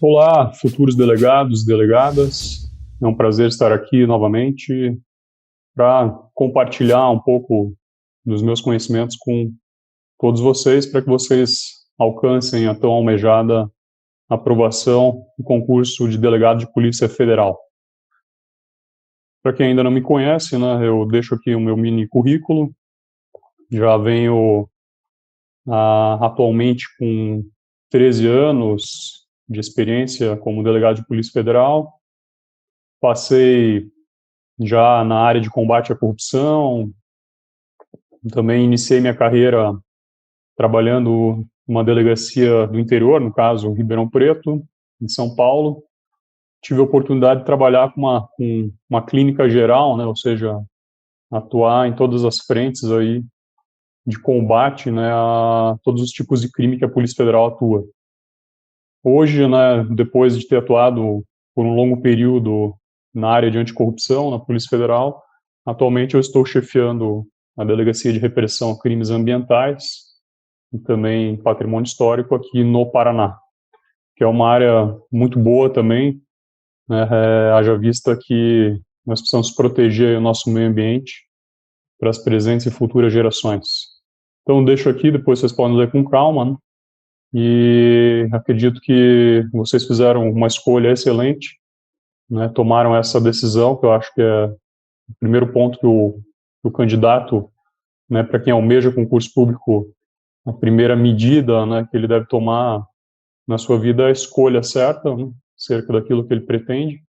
Olá, futuros delegados e delegadas. É um prazer estar aqui novamente para compartilhar um pouco dos meus conhecimentos com todos vocês, para que vocês alcancem a tão almejada aprovação do concurso de delegado de Polícia Federal. Para quem ainda não me conhece, né, eu deixo aqui o meu mini currículo. Já venho atualmente com 13 anos de experiência como delegado de Polícia Federal. Passei já na área de combate à corrupção, também iniciei minha carreira trabalhando numa delegacia do interior, no caso, Ribeirão Preto, em São Paulo. Tive a oportunidade de trabalhar com uma clínica geral, né, ou seja, atuar em todas as frentes aí de combate, né, a todos os tipos de crime que a Polícia Federal atua. Hoje, né, depois de ter atuado por um longo período na área de anticorrupção, na Polícia Federal, atualmente eu estou chefiando a Delegacia de Repressão a Crimes Ambientais e também Patrimônio Histórico aqui no Paraná, que é uma área muito boa também, né, haja vista que nós precisamos proteger o nosso meio ambiente para as presentes e futuras gerações. Então, deixo aqui, depois vocês podem ler com calma, né? E acredito que vocês fizeram uma escolha excelente, né, tomaram essa decisão, que eu acho que é o primeiro ponto que o candidato, né, para quem almeja concurso público, a primeira medida, né, que ele deve tomar na sua vida é a escolha certa, né, acerca daquilo que ele pretende,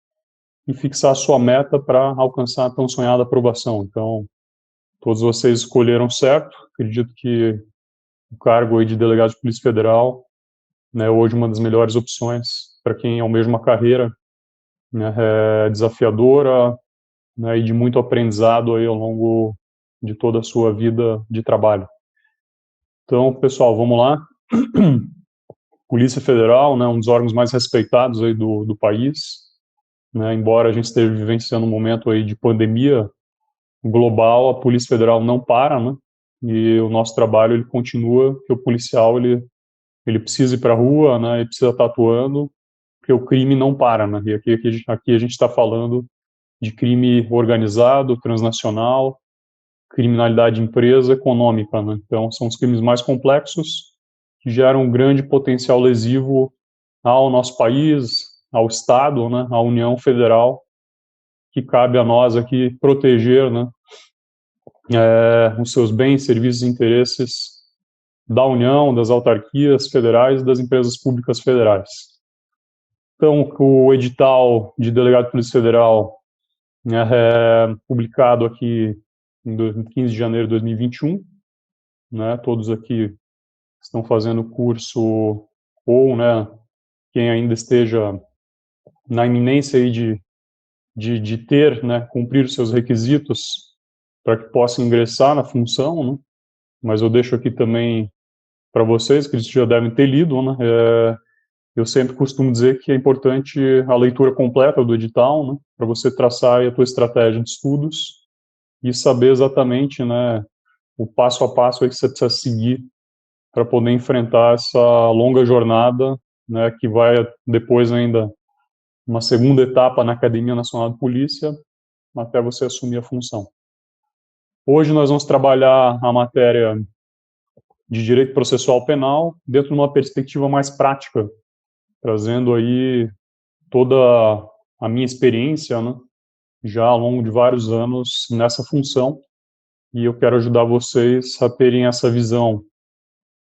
e fixar a sua meta para alcançar a tão sonhada aprovação. Então, todos vocês escolheram certo. Acredito que o cargo aí de delegado de Polícia Federal, né, hoje uma das melhores opções para quem almeja uma carreira, né, desafiadora, né, e de muito aprendizado aí ao longo de toda a sua vida de trabalho. Então, pessoal, vamos lá. Polícia Federal, né, um dos órgãos mais respeitados aí do país, né, embora a gente esteja vivenciando um momento aí de pandemia global, a Polícia Federal não para, né, e o nosso trabalho ele continua, que o policial ele precisa ir para a rua, né, ele precisa estar atuando, porque o crime não para, né, e aqui a gente está falando de crime organizado, transnacional, criminalidade de empresa, econômica, né? Então, são os crimes mais complexos que geram um grande potencial lesivo ao nosso país, ao Estado, né, à União Federal, que cabe a nós aqui proteger, né, os seus bens, serviços e interesses da União, das autarquias federais e das empresas públicas federais. Então, o edital de delegado de Polícia Federal publicado aqui em 15 de janeiro de 2021, né, todos aqui estão fazendo curso ou, né, quem ainda esteja na iminência aí de ter, né, cumprir os seus requisitos para que possa ingressar na função, né, mas eu deixo aqui também para vocês, que eles já devem ter lido, né, eu sempre costumo dizer que é importante a leitura completa do edital, né, para você traçar a tua estratégia de estudos e saber exatamente, né, o passo a passo aí que você precisa seguir para poder enfrentar essa longa jornada, né, que vai depois ainda uma segunda etapa na Academia Nacional de Polícia, até você assumir a função. Hoje nós vamos trabalhar a matéria de Direito Processual Penal dentro de uma perspectiva mais prática, trazendo aí toda a minha experiência, né, já ao longo de vários anos nessa função, e eu quero ajudar vocês a terem essa visão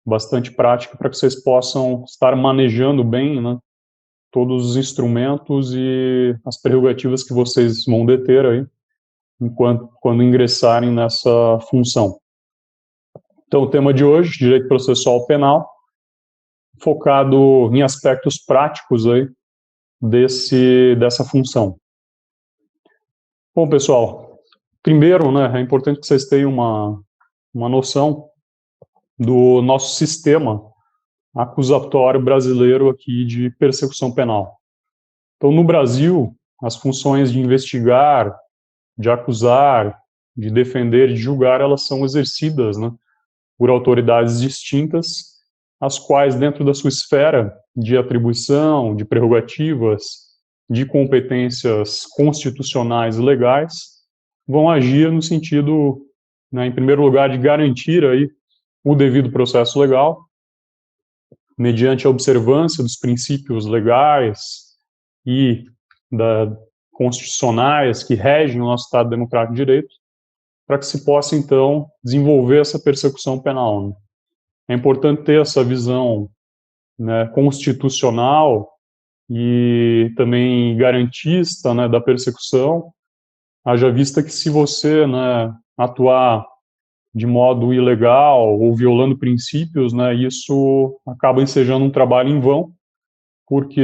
bastante prática para que vocês possam estar manejando bem, né, todos os instrumentos e as prerrogativas que vocês vão deter aí quando ingressarem nessa função. Então, o tema de hoje, Direito Processual Penal, focado em aspectos práticos aí dessa função. Bom, pessoal, primeiro, né, é importante que vocês tenham uma noção do nosso sistema acusatório brasileiro aqui de persecução penal. Então, no Brasil, as funções de investigar, de acusar, de defender, de julgar, elas são exercidas, né, por autoridades distintas as quais, dentro da sua esfera de atribuição, de prerrogativas, de competências constitucionais e legais, vão agir no sentido, né, em primeiro lugar, de garantir aí o devido processo legal, mediante a observância dos princípios legais e constitucionais que regem o nosso Estado Democrático de Direito, para que se possa, então, desenvolver essa persecução penal, né? É importante ter essa visão, né, constitucional e também garantista, né, da persecução, haja vista que se você, né, atuar de modo ilegal ou violando princípios, né, isso acaba ensejando um trabalho em vão, porque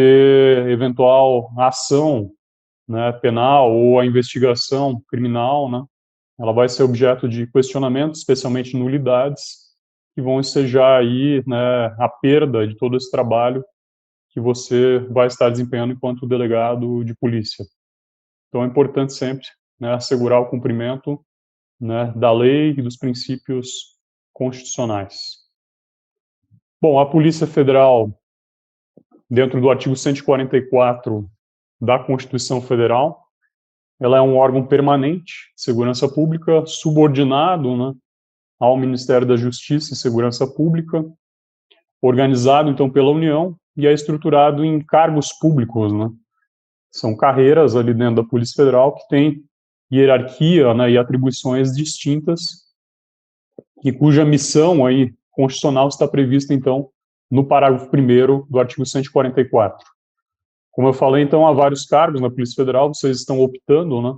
eventual ação, né, penal ou a investigação criminal, né, ela vai ser objeto de questionamento, especialmente nulidades, que vão ensejar aí, né, a perda de todo esse trabalho que você vai estar desempenhando enquanto delegado de polícia. Então é importante sempre, né, assegurar o cumprimento, né, da lei e dos princípios constitucionais. Bom, a Polícia Federal, dentro do artigo 144 da Constituição Federal, ela é um órgão permanente de segurança pública, subordinado, né, ao Ministério da Justiça e Segurança Pública, organizado, então, pela União, e é estruturado em cargos públicos, né? São carreiras ali dentro da Polícia Federal que têm hierarquia, né, e atribuições distintas, e cuja missão aí constitucional está prevista, então, no parágrafo 1º do artigo 144. Como eu falei, então, há vários cargos na Polícia Federal, vocês estão optando, né,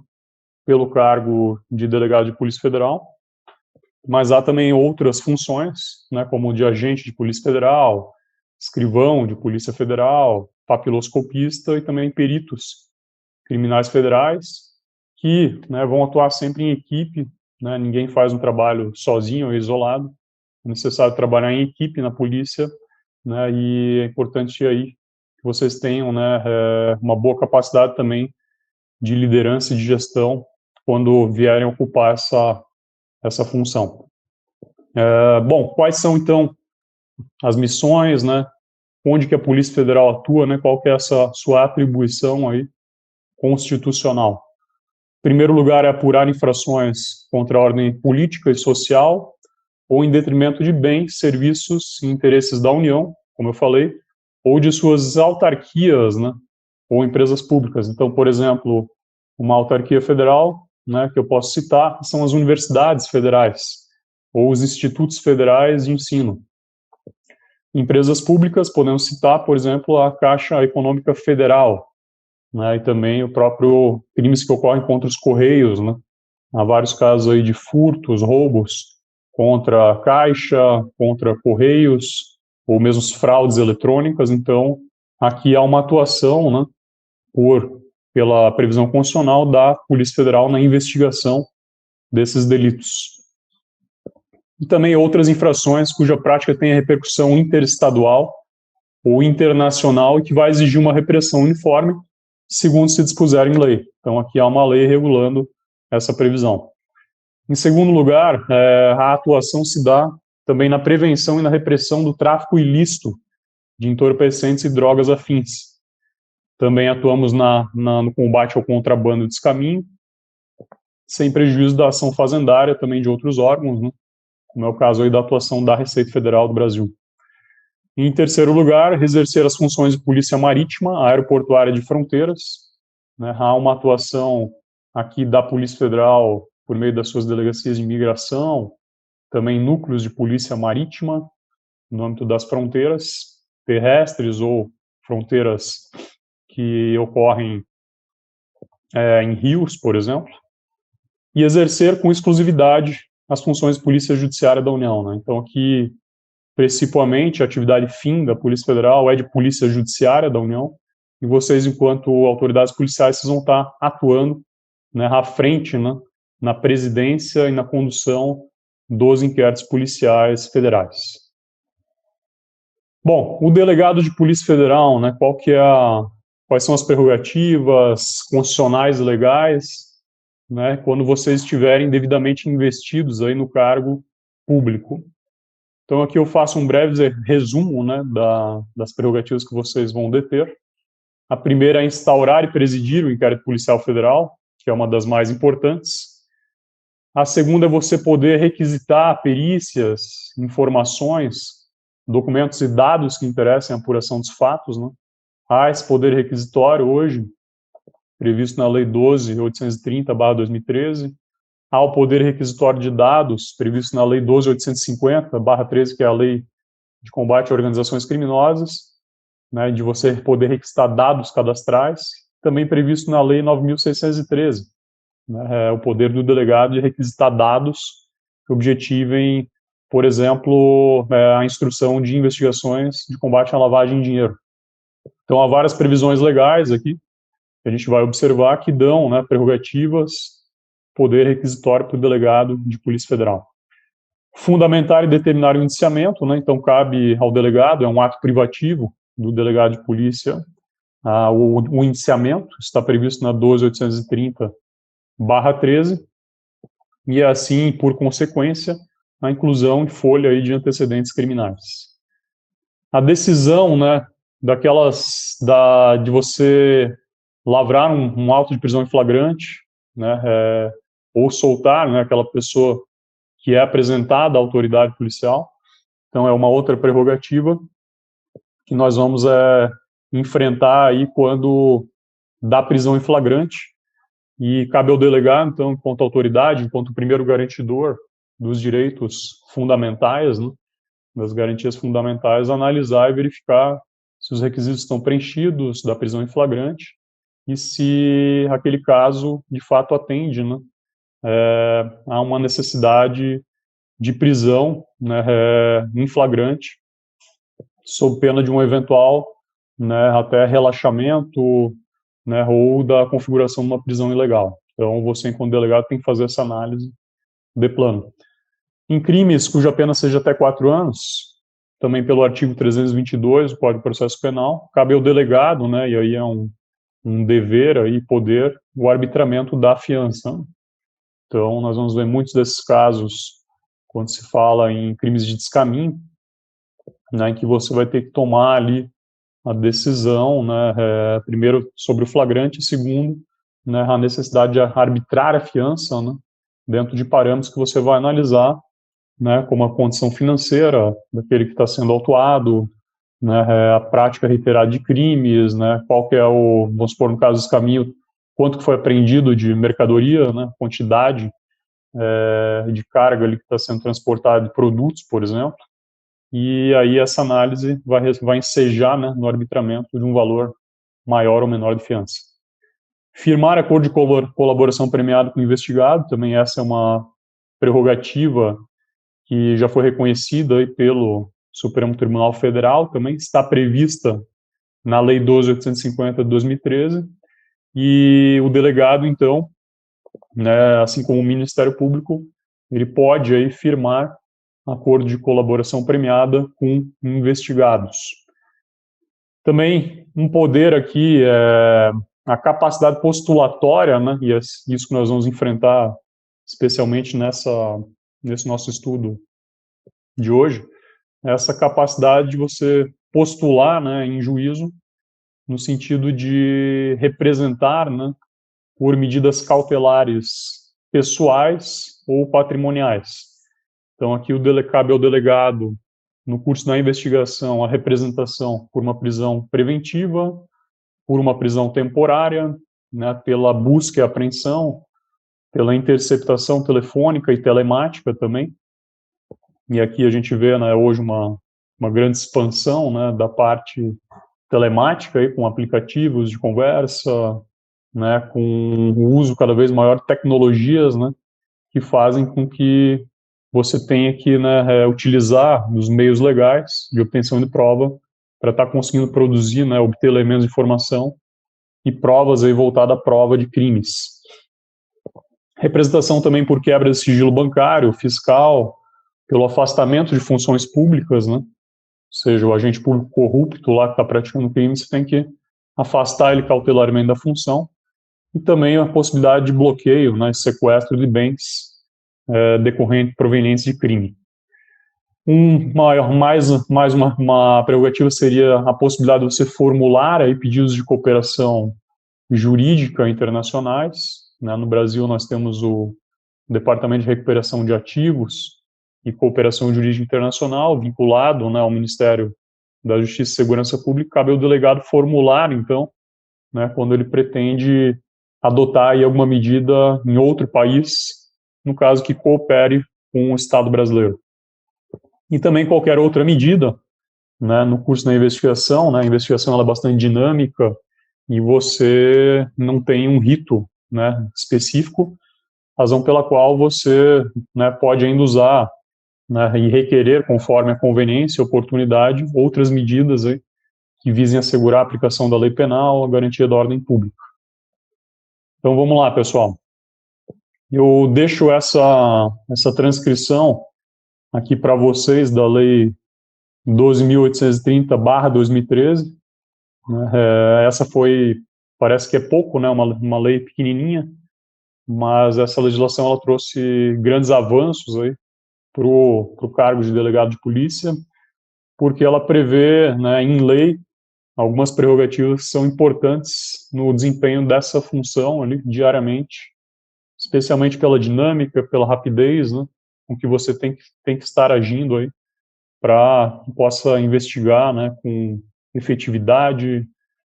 pelo cargo de delegado de Polícia Federal, mas há também outras funções, né, como de agente de Polícia Federal, escrivão de Polícia Federal, papiloscopista e também peritos criminais federais, que, né, vão atuar sempre em equipe, né, ninguém faz um trabalho sozinho ou isolado, é necessário trabalhar em equipe na polícia, né, e é importante aí que vocês tenham, né, uma boa capacidade também de liderança e de gestão quando vierem ocupar essa função. Bom, quais são, então, as missões, né, onde que a Polícia Federal atua, né, qual que é essa sua atribuição aí constitucional? Em primeiro lugar, é apurar infrações contra a ordem política e social ou em detrimento de bens, serviços e interesses da União, como eu falei, ou de suas autarquias, né, ou empresas públicas. Então, por exemplo, uma autarquia federal, né, que eu posso citar, são as universidades federais ou os institutos federais de ensino. Empresas públicas, podemos citar, por exemplo, a Caixa Econômica Federal, né, e também o próprio crimes que ocorrem contra os Correios, né. Há vários casos aí de furtos, roubos contra a Caixa, contra Correios, ou mesmo fraudes eletrônicas. Então, aqui há uma atuação, né, pela previsão constitucional da Polícia Federal na investigação desses delitos. E também outras infrações cuja prática tem repercussão interestadual ou internacional e que vai exigir uma repressão uniforme, segundo se dispuser em lei. Então, aqui há uma lei regulando essa previsão. Em segundo lugar, a atuação se dá também na prevenção e na repressão do tráfico ilícito de entorpecentes e drogas afins. Também atuamos no combate ao contrabando e descaminho, sem prejuízo da ação fazendária também de outros órgãos, né, como é o caso aí da atuação da Receita Federal do Brasil. Em terceiro lugar, exercer as funções de polícia marítima, aeroportuária de fronteiras, né, há uma atuação aqui da Polícia Federal por meio das suas delegacias de imigração, também núcleos de polícia marítima, no âmbito das fronteiras terrestres ou fronteiras que ocorrem em rios, por exemplo, e exercer com exclusividade as funções de polícia judiciária da União, né? Então, aqui, principalmente, a atividade fim da Polícia Federal é de polícia judiciária da União, e vocês, enquanto autoridades policiais, vocês vão estar atuando, né, à frente, né, na presidência e na condução dos inquéritos policiais federais. Bom, o delegado de Polícia Federal, né, quais são as prerrogativas constitucionais e legais, né, quando vocês estiverem devidamente investidos aí no cargo público? Então, aqui eu faço um breve resumo, né, das prerrogativas que vocês vão deter. A primeira é instaurar e presidir o inquérito policial federal, que é uma das mais importantes. A segunda é você poder requisitar perícias, informações, documentos e dados que interessem a apuração dos fatos, né? Há esse poder requisitório hoje, previsto na Lei 12.830/2013. Há o poder requisitório de dados, previsto na Lei 12.850/13, que é a Lei de Combate a Organizações Criminosas, né, de você poder requisitar dados cadastrais, também previsto na Lei 9.613, né, o poder do delegado de requisitar dados que objetivem, por exemplo, a instrução de investigações de combate à lavagem de dinheiro. Então, há várias previsões legais aqui, que a gente vai observar, que dão, né, prerrogativas, poder requisitório para o delegado de Polícia Federal. Fundamentar e determinar o indiciamento, né, então cabe ao delegado, é um ato privativo do delegado de polícia, o indiciamento, está previsto na 12.830/13, e assim, por consequência, a inclusão em folha aí de antecedentes criminais. A decisão, né, de você lavrar um auto de prisão em flagrante, né, ou soltar, né, aquela pessoa que é apresentada à autoridade policial. Então, é uma outra prerrogativa que nós vamos enfrentar aí quando dá prisão em flagrante, e cabe ao delegado, então, enquanto autoridade, enquanto primeiro garantidor dos direitos fundamentais, né, das garantias fundamentais, analisar e verificar se os requisitos estão preenchidos da prisão em flagrante e se aquele caso, de fato, atende, né, a uma necessidade de prisão, né, em flagrante, sob pena de um eventual, né, até relaxamento, né, ou da configuração de uma prisão ilegal. Então, você, enquanto delegado, tem que fazer essa análise de plano. Em crimes cuja pena seja até 4 anos, também pelo artigo 322 do Código de Processo Penal, cabe ao delegado, né, e aí é um dever, aí, poder, o arbitramento da fiança. Então, nós vamos ver muitos desses casos quando se fala em crimes de descaminho, né, em que você vai ter que tomar ali a decisão, né, primeiro sobre o flagrante, e segundo, né, a necessidade de arbitrar a fiança, né, dentro de parâmetros que você vai analisar, né, como a condição financeira daquele que está sendo autuado, né, a prática reiterada de crimes, né, qual que é vamos supor, no caso desse caminho, quanto que foi apreendido de mercadoria, né, quantidade de carga ali que está sendo transportada, de produtos, por exemplo, e aí essa análise vai ensejar, né, no arbitramento de um valor maior ou menor de fiança. Firmar acordo de colaboração premiado com o investigado, também essa é uma prerrogativa que já foi reconhecida aí pelo Supremo Tribunal Federal, também está prevista na Lei 12.850 de 2013, e o delegado, então, né, assim como o Ministério Público, ele pode aí firmar acordo de colaboração premiada com investigados. Também um poder aqui é a capacidade postulatória, né, e isso que nós vamos enfrentar especialmente nesse nosso estudo de hoje, essa capacidade de você postular, né, em juízo, no sentido de representar, né, por medidas cautelares pessoais ou patrimoniais. Então, aqui cabe ao delegado, no curso da investigação, a representação por uma prisão preventiva, por uma prisão temporária, né, pela busca e apreensão, pela interceptação telefônica e telemática também. E aqui a gente vê, né, hoje uma grande expansão, né, da parte telemática, aí, com aplicativos de conversa, né, com o uso cada vez maior de tecnologias, né, que fazem com que você tenha que, né, utilizar os meios legais de obtenção de prova para estar conseguindo produzir, né, obter elementos de informação e provas aí voltadas à prova de crimes. Representação também por quebra de sigilo bancário, fiscal, pelo afastamento de funções públicas, né? Ou seja, o agente público corrupto lá que está praticando crime, você tem que afastar ele cautelarmente da função, e também a possibilidade de bloqueio, né, sequestro de bens provenientes de crime. Uma prerrogativa seria a possibilidade de você formular aí pedidos de cooperação jurídica internacionais, né? No Brasil nós temos o Departamento de Recuperação de Ativos e Cooperação Jurídica Internacional, vinculado, né, ao Ministério da Justiça e Segurança Pública. Cabe ao delegado formular, então, né, quando ele pretende adotar aí alguma medida em outro país, no caso que coopere com o Estado brasileiro. E também qualquer outra medida, né, no curso da investigação, né, a investigação ela é bastante dinâmica e você não tem um rito, né, específico, razão pela qual você, né, pode ainda usar, né, e requerer, conforme a conveniência e oportunidade, outras medidas aí, que visem assegurar a aplicação da lei penal, a garantia da ordem pública. Então vamos lá, pessoal. Eu deixo essa transcrição aqui para vocês da Lei 12.830/2013. Né? Essa foi, parece que é pouco, né? Uma lei pequenininha, mas essa legislação ela trouxe grandes avanços aí para o cargo de delegado de polícia, porque ela prevê, né, em lei, algumas prerrogativas que são importantes no desempenho dessa função ali diariamente, especialmente pela dinâmica, pela rapidez, né, com que você tem que estar agindo aí para que possa investigar, né, com efetividade,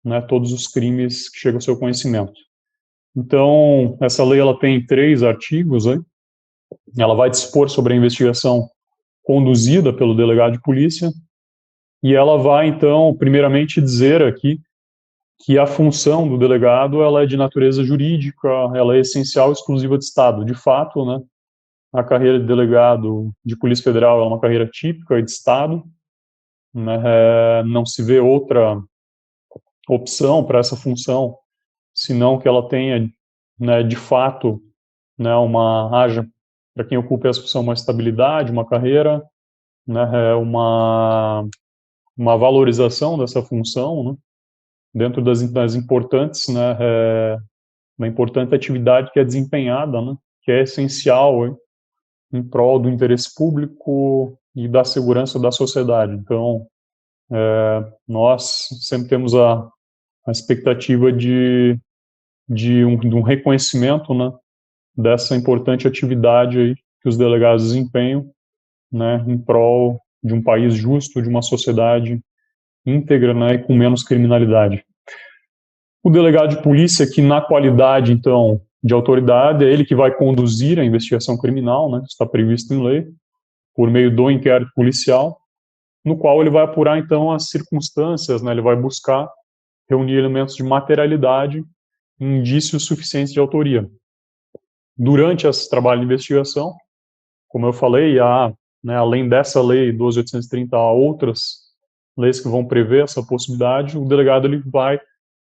né, todos os crimes que chegam ao seu conhecimento. Então, essa lei ela tem 3 artigos aí. Ela vai dispor sobre a investigação conduzida pelo delegado de polícia e ela vai, então, primeiramente dizer aqui que a função do delegado ela é de natureza jurídica, ela é essencial e exclusiva de Estado. De fato, né, a carreira de delegado de Polícia Federal é uma carreira típica de Estado, né, não se vê outra opção para essa função, senão que ela tenha, né, de fato, né, haja para quem ocupa essa função uma estabilidade, uma carreira, né, uma valorização dessa função, né, dentro das importantes, né, uma importante atividade que é desempenhada, né, que é essencial em prol do interesse público e da segurança da sociedade. Então, nós sempre temos a expectativa de um reconhecimento, né, dessa importante atividade aí que os delegados desempenham, né, em prol de um país justo, de uma sociedade íntegra, né, e com menos criminalidade. O delegado de polícia, que na qualidade, então, de autoridade, é ele que vai conduzir a investigação criminal, né, está previsto em lei, por meio do inquérito policial, no qual ele vai apurar, então, as circunstâncias, né, ele vai buscar reunir elementos de materialidade e indícios suficientes de autoria. Durante esse trabalho de investigação, como eu falei, né, além dessa lei 12.830, há outras leis que vão prever essa possibilidade. O delegado ele vai,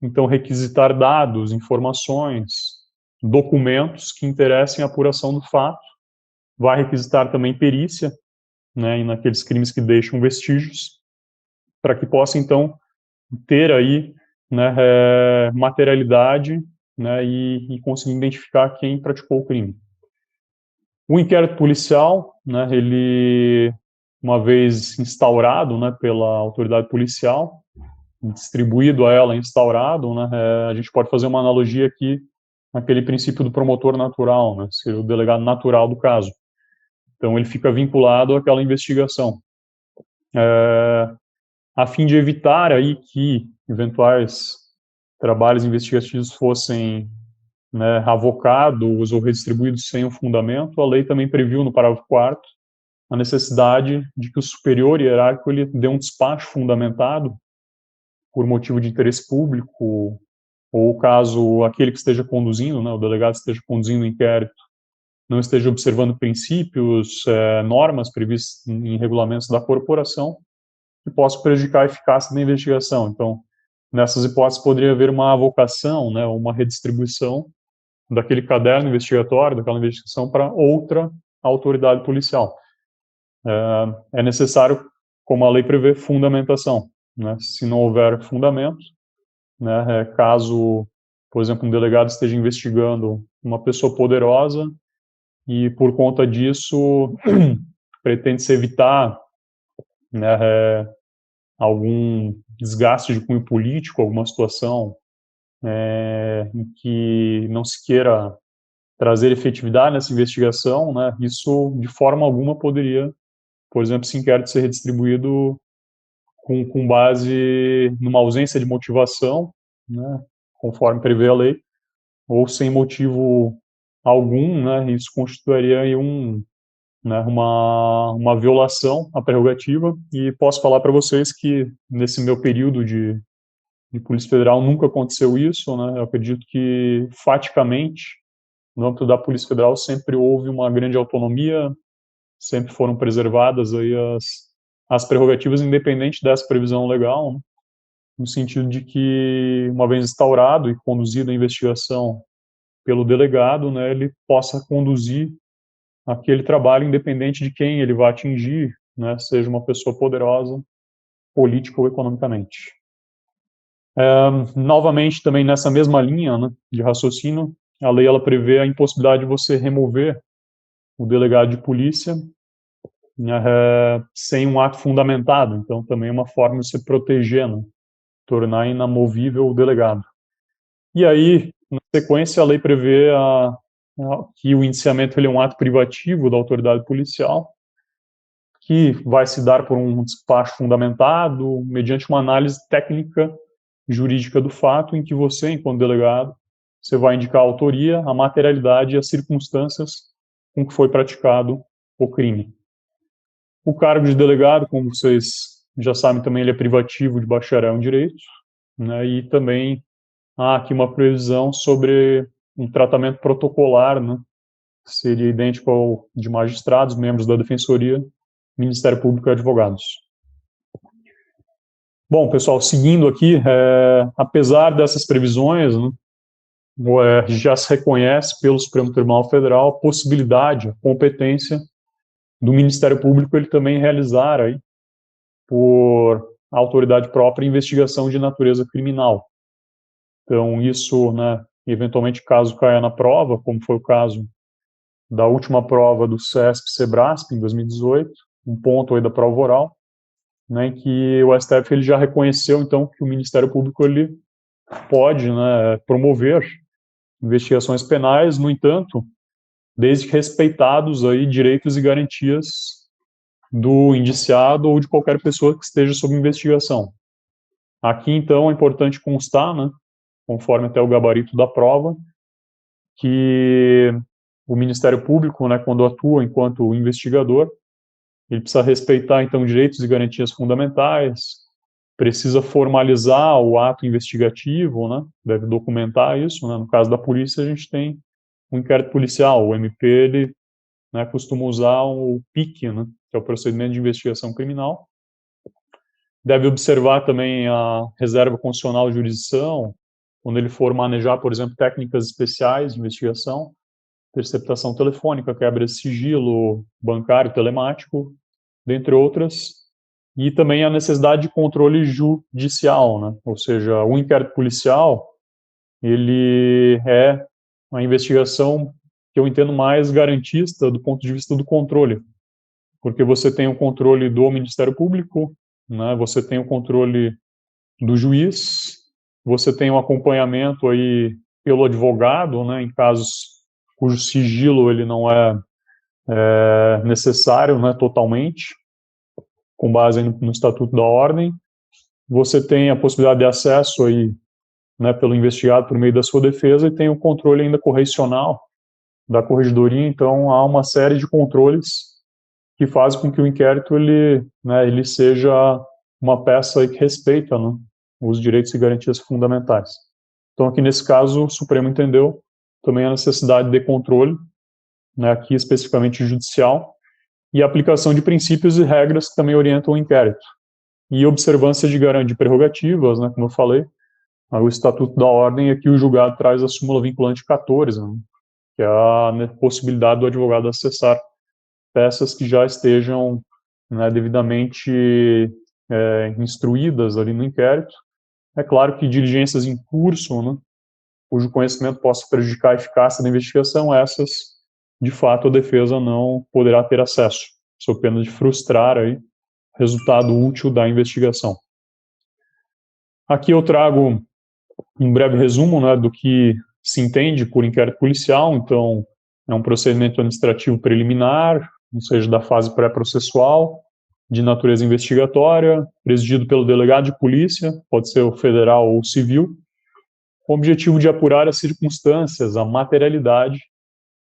então, requisitar dados, informações, documentos que interessem a apuração do fato. Vai requisitar também perícia, né, naqueles crimes que deixam vestígios, para que possa, então, ter aí, né, materialidade, né, e conseguir identificar quem praticou o crime. O inquérito policial, né, ele, uma vez instaurado, né, pela autoridade policial, distribuído a ela, instaurado, né, a gente pode fazer uma analogia aqui naquele princípio do promotor natural, né, seria o delegado natural do caso. Então, ele fica vinculado àquela investigação. A fim de evitar aí que eventuais trabalhos investigativos fossem, né, avocados ou redistribuídos sem um fundamento, a lei também previu no parágrafo 4º a necessidade de que o superior hierárquico ele dê um despacho fundamentado por motivo de interesse público ou caso aquele que esteja conduzindo, né, o delegado esteja conduzindo o inquérito, não esteja observando princípios, normas previstas em regulamentos da corporação que possam prejudicar a eficácia da investigação. Então, nessas hipóteses poderia haver uma avocação, né, uma redistribuição daquele caderno investigatório, daquela investigação para outra autoridade policial. É necessário, como a lei prevê, fundamentação, né? Se não houver fundamento, né, caso, por exemplo, um delegado esteja investigando uma pessoa poderosa e por conta disso pretende-se evitar, né, algum desgaste de cunho político, alguma situação em que não se queira trazer efetividade nessa investigação, né, isso de forma alguma poderia, por exemplo, esse inquérito ser redistribuído com base numa ausência de motivação, né, conforme prevê a lei, ou sem motivo algum, né, isso constituiria aí né, uma violação à prerrogativa, e posso falar para vocês que nesse meu período de Polícia Federal nunca aconteceu isso, né, eu acredito que faticamente no âmbito da Polícia Federal sempre houve uma grande autonomia, sempre foram preservadas aí as prerrogativas independente dessa previsão legal, né, no sentido de que, uma vez instaurado e conduzida a investigação pelo delegado, né, ele possa conduzir aquele trabalho independente de quem ele vai atingir, né, seja uma pessoa poderosa, política ou economicamente. Novamente, também nessa mesma linha, né, de raciocínio, a lei ela prevê a impossibilidade de você remover o delegado de polícia, né, sem um ato fundamentado. Então, também é uma forma de se proteger, né, tornar inamovível o delegado. E aí, na sequência, a lei prevê que o indiciamento ele é um ato privativo da autoridade policial, que vai se dar por um despacho fundamentado, mediante uma análise técnica jurídica do fato, em que você, enquanto delegado, você vai indicar a autoria, a materialidade e as circunstâncias com que foi praticado o crime. O cargo de delegado, como vocês já sabem também, ele é privativo de bacharel em direito, né, e também há aqui uma previsão sobre um tratamento protocolar, né, que seria idêntico ao de magistrados, membros da Defensoria, Ministério Público e advogados. Bom, pessoal, seguindo aqui, apesar dessas previsões, né, já se reconhece pelo Supremo Tribunal Federal a possibilidade, a competência do Ministério Público ele também realizar aí, por autoridade própria, investigação de natureza criminal. Então, isso, né, eventualmente, caso caia na prova, como foi o caso da última prova do CESP-SEBRASP, em 2018, um ponto aí da prova oral, né, em que o STF ele já reconheceu, então, que o Ministério Público ele pode, né, promover investigações penais, no entanto, desde que respeitados aí direitos e garantias do indiciado ou de qualquer pessoa que esteja sob investigação. Aqui, então, é importante constar, né, conforme até o gabarito da prova, que o Ministério Público, né, quando atua enquanto investigador, ele precisa respeitar, então, direitos e garantias fundamentais, precisa formalizar o ato investigativo, né, deve documentar isso, né, no caso da polícia a gente tem o inquérito policial, o MP, ele, né, costuma usar o PIC, né, que é o procedimento de investigação criminal, deve observar também a reserva constitucional de jurisdição, quando ele for manejar, por exemplo, técnicas especiais de investigação, interceptação telefônica, quebra de sigilo bancário, telemático, dentre outras, e também a necessidade de controle judicial, né? Ou seja, o inquérito policial, ele é uma investigação que eu entendo mais garantista do ponto de vista do controle, porque você tem o controle do Ministério Público, né? Você tem o controle do juiz, você tem um acompanhamento aí pelo advogado, né? Em casos cujo sigilo ele não é necessário, né? Totalmente, com base no Estatuto da Ordem. Você tem a possibilidade de acesso aí, né, pelo investigado por meio da sua defesa, e tem o controle ainda correcional da corregedoria. Então há uma série de controles que fazem com que o inquérito ele, né, ele seja uma peça aí que respeita, né, os direitos e garantias fundamentais. Então aqui nesse caso o Supremo entendeu também a necessidade de controle, né, aqui especificamente judicial, e a aplicação de princípios e regras que também orientam o inquérito. E observância de prerrogativas, né, como eu falei, o Estatuto da Ordem, aqui o julgado traz a súmula vinculante 14, né, que é a possibilidade do advogado acessar peças que já estejam, né, devidamente instruídas ali no inquérito. É claro que diligências em curso, né, cujo conhecimento possa prejudicar a eficácia da investigação, essas, de fato, a defesa não poderá ter acesso. sob pena de frustrar aí o resultado útil da investigação. Aqui eu trago um breve resumo, né, do que se entende por inquérito policial. Então, é um procedimento administrativo preliminar, ou seja, da fase pré-processual, de natureza investigatória, presidido pelo delegado de polícia, pode ser o federal ou o civil, com o objetivo de apurar as circunstâncias, a materialidade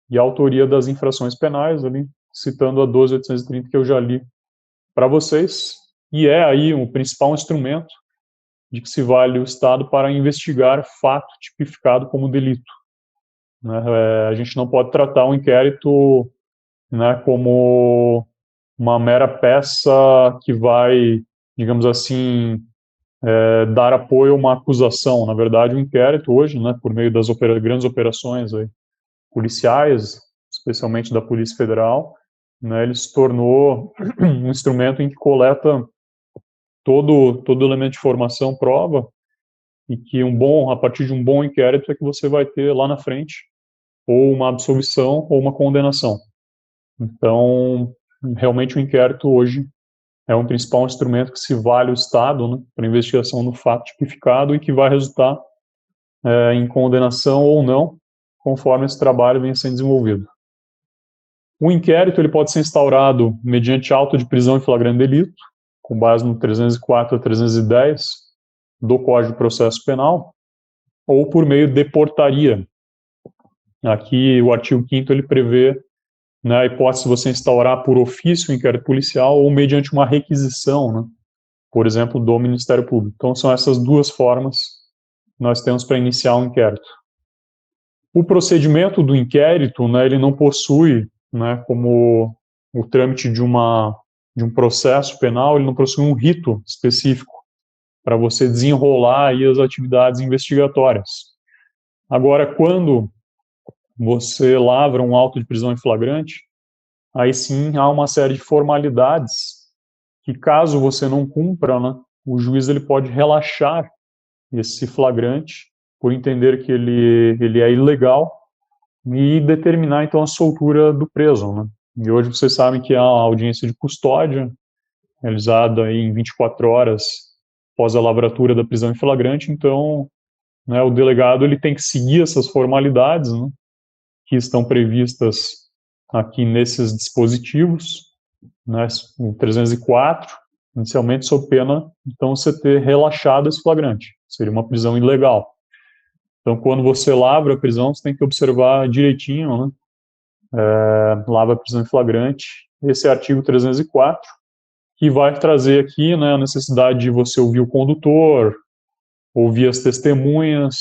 e a autoria das infrações penais, ali, citando a 12.830 que eu já li para vocês, e é aí o principal instrumento de que se vale o Estado para investigar fato tipificado como delito. Né? A gente não pode tratar um inquérito, né, como uma mera peça que vai, digamos assim, dar apoio a uma acusação. Na verdade, o inquérito hoje, né, por meio das grandes operações aí, policiais, especialmente da Polícia Federal, né, ele se tornou um instrumento em que coleta todo elemento de informação, prova, e que a partir de um bom inquérito é que você vai ter lá na frente ou uma absolvição ou uma condenação. Então, realmente o inquérito hoje é um principal instrumento que se vale o Estado, né, para investigação do fato tipificado e que vai resultar em condenação ou não, conforme esse trabalho venha sendo desenvolvido. O inquérito ele pode ser instaurado mediante auto de prisão em flagrante delito, com base no 304 a 310 do Código de Processo Penal, ou por meio de portaria. Aqui o artigo 5º ele prevê, né, a hipótese de você instaurar por ofício o inquérito policial ou mediante uma requisição, né, por exemplo, do Ministério Público. Então são essas duas formas que nós temos para iniciar um inquérito. O procedimento do inquérito, né, ele não possui, né, como o trâmite de um processo penal, ele não possui um rito específico para você desenrolar aí as atividades investigatórias. Agora, quando você lavra um auto de prisão em flagrante, aí sim há uma série de formalidades que, caso você não cumpra, né, o juiz ele pode relaxar esse flagrante por entender que ele é ilegal e determinar, então, a soltura do preso, né? E hoje vocês sabem que há a audiência de custódia, realizada aí em 24 horas após a lavratura da prisão em flagrante. Então, né, o delegado ele tem que seguir essas formalidades, né, que estão previstas aqui nesses dispositivos, né, o 304, inicialmente sob pena, então, você ter relaxado esse flagrante. Seria uma prisão ilegal. Então, quando você lavra a prisão, você tem que observar direitinho, né, lavra a prisão em flagrante, esse é o artigo 304, que vai trazer aqui, né, a necessidade de você ouvir o condutor, ouvir as testemunhas,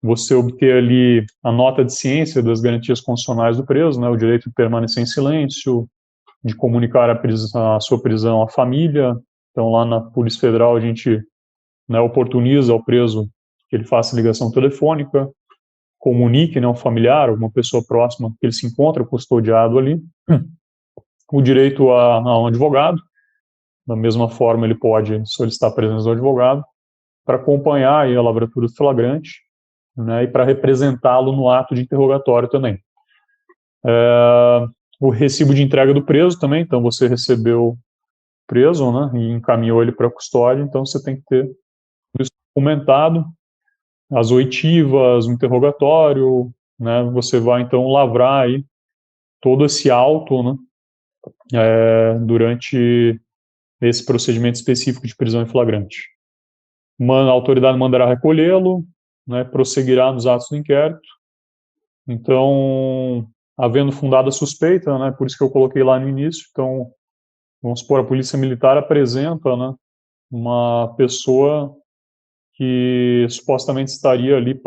você obter ali a nota de ciência das garantias constitucionais do preso, né, o direito de permanecer em silêncio, de comunicar a sua prisão à família. Então, lá na Polícia Federal, a gente, né, oportuniza ao preso que ele faça ligação telefônica, comunique, né, um familiar, uma pessoa próxima que ele se encontra custodiado ali, o direito a um advogado. Da mesma forma, ele pode solicitar a presença do advogado para acompanhar aí a lavratura do flagrante, né, e para representá-lo no ato de interrogatório também. O recibo de entrega do preso também, então você recebeu o preso, né, e encaminhou ele para a custódia, então você tem que ter isso documentado, as oitivas, o interrogatório, né, você vai então lavrar aí todo esse auto, né, durante esse procedimento específico de prisão em flagrante. A autoridade mandará recolhê-lo, né, prosseguirá nos atos do inquérito. Então, havendo fundada suspeita, né, por isso que eu coloquei lá no início, então, vamos supor, a Polícia Militar apresenta, né, uma pessoa que supostamente estaria ali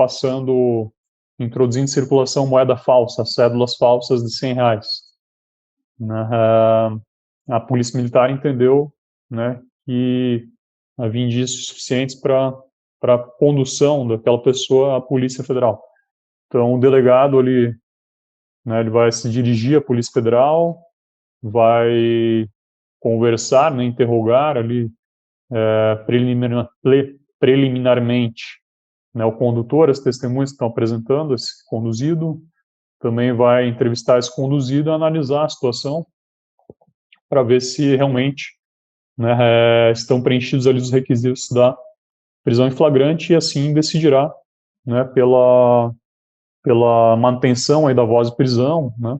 introduzindo em circulação moeda falsa, cédulas falsas de R$100. Né, a Polícia Militar entendeu, né, que havia indícios suficientes para condução daquela pessoa à Polícia Federal. Então, o delegado ele vai se dirigir à Polícia Federal, vai conversar, né, interrogar ali preliminarmente, né, o condutor, as testemunhas que estão apresentando esse conduzido, também vai entrevistar esse conduzido, analisar a situação, para ver se realmente, né, estão preenchidos ali os requisitos da prisão em flagrante e assim decidirá, né, pela manutenção aí da voz de prisão, né,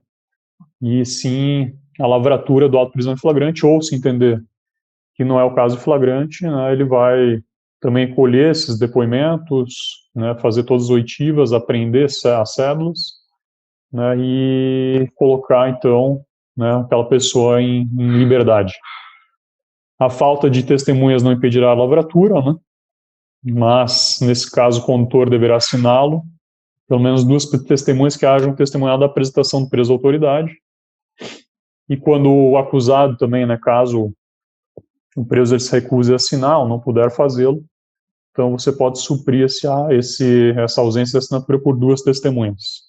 e sim a lavratura do auto de prisão em flagrante, ou se entender que não é o caso de flagrante, né, ele vai também colher esses depoimentos, né, fazer todas as oitivas, apreender as cédulas, né, e colocar, então, né, aquela pessoa em liberdade. A falta de testemunhas não impedirá a lavratura, né, mas, nesse caso, o condutor deverá assiná-lo, pelo menos 2 testemunhas que hajam testemunhado a apresentação do preso à autoridade. E quando o acusado também, né, caso o preso ele se recuse a assinar ou não puder fazê-lo, então você pode suprir essa ausência de assinatura por 2 testemunhas.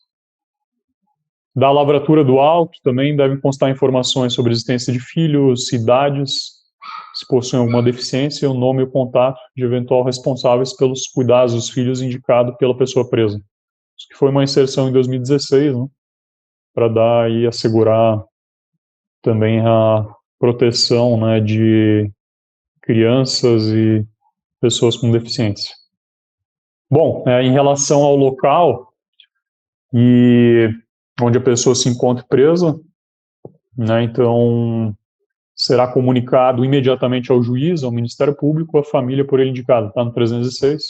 Da lavratura do auto também devem constar informações sobre a existência de filhos, idades, se possuem alguma deficiência, o nome e o contato de eventual responsáveis pelos cuidados dos filhos indicado pela pessoa presa. Isso que foi uma inserção em 2016, né, para dar e assegurar também a proteção, né, de crianças e pessoas com deficiência. Bom, em relação ao local e onde a pessoa se encontra presa, né, então será comunicado imediatamente ao juiz, ao Ministério Público, à família por ele indicado, está no 306.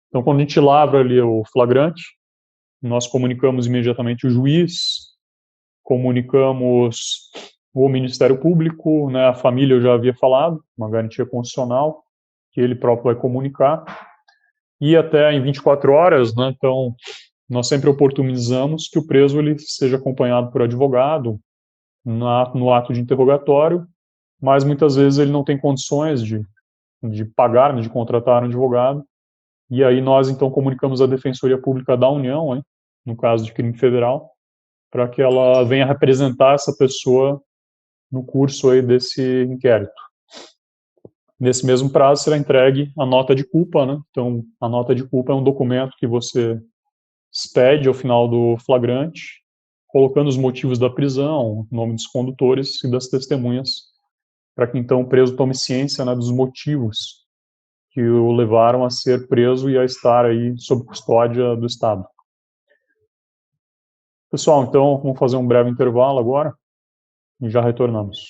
Então, quando a gente lavra ali o flagrante, nós comunicamos imediatamente o juiz, comunicamos o Ministério Público, né, a família eu já havia falado, uma garantia constitucional, que ele próprio vai comunicar, e até em 24 horas, né, então, nós sempre oportunizamos que o preso ele seja acompanhado por advogado no ato de interrogatório, mas muitas vezes ele não tem condições de pagar, né, de contratar um advogado, e aí nós então comunicamos a Defensoria Pública da União, hein, no caso de crime federal, para que ela venha representar essa pessoa no curso aí desse inquérito. Nesse mesmo prazo será entregue a nota de culpa, né? Então, a nota de culpa é um documento que você expede ao final do flagrante, colocando os motivos da prisão, o nome dos condutores e das testemunhas, para que então o preso tome ciência, né, dos motivos que o levaram a ser preso e a estar aí sob custódia do Estado. Pessoal, então vamos fazer um breve intervalo agora e já retornamos.